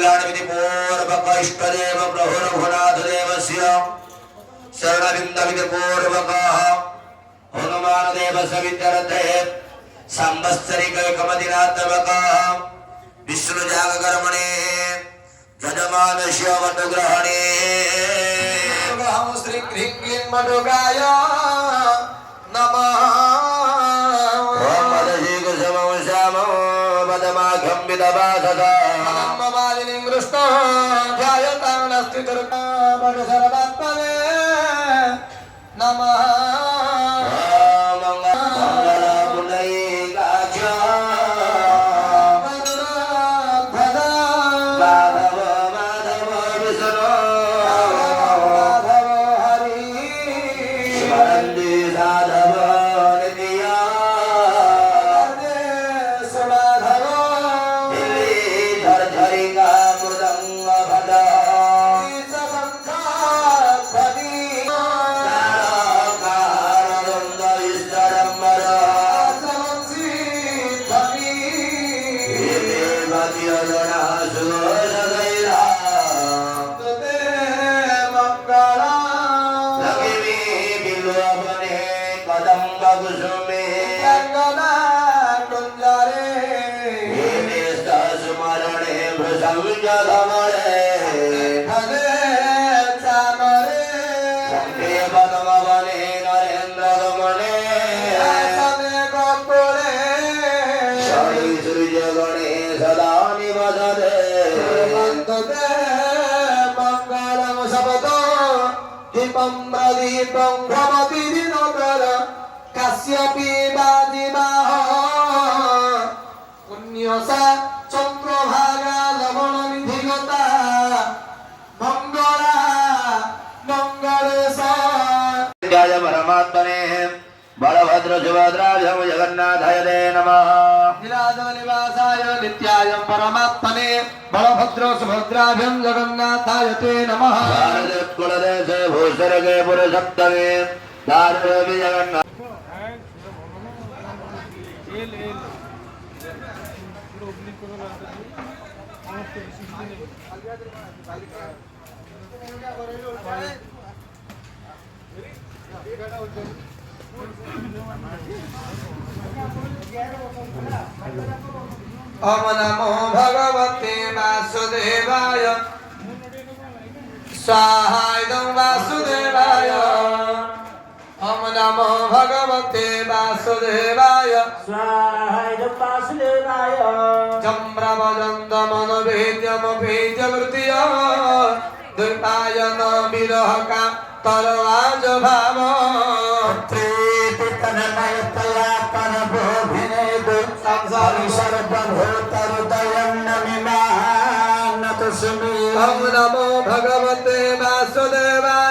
कल्याणविधि पूर्वक इष्टदेव प्रभु रघुनाथ देवस्य शरणविंद विधि पूर्वक हनुमान देव सवितरते संवत्सरिक कमदिनात्मक विष्णु जागकर्मणे यजमानस्य वटग्रहणे हम श्री क्रीं मधुगाय नमः ओम मदशी कुसुमं श्यामं पदमाघं विदवासदा मालिनीं कृष्ण ध्यायतां नस्ति दुर्गा सर्वात्मने नमः काश्यपी बाजिबाह पुण्यसा चंद्रभागा लवण निधिगता मंगला मंगलेशा जय परमात्मने बलभद्र सुभद्राभ्यां जगन्नाथाय ते नमः नीलाचलनिवासाय नित्याय परमात्मने बलभद्र सुभद्राभ्यां जगन्नाथाय ते नमः भारतकुलदेशे भूस्वर्गे पुरुषोत्तमे दारुदेवी जगन्नाथ ओम नमो भगवते वासुदेवाय स्वाहाय वासुदेवाय ओम नमो भगवते वासुदेवाय स्वाहाय वासुदेवाय जम्रवजन्तमनवेद्यमभेद्यवृत्तिय दुर्पायन विरहका तरवाज भाव तनमयतया परभोभिने दुःसंसारि सर्वभूतरुदयन्नमिमानतस्मि ओम नमो भगवते वासुदेवाय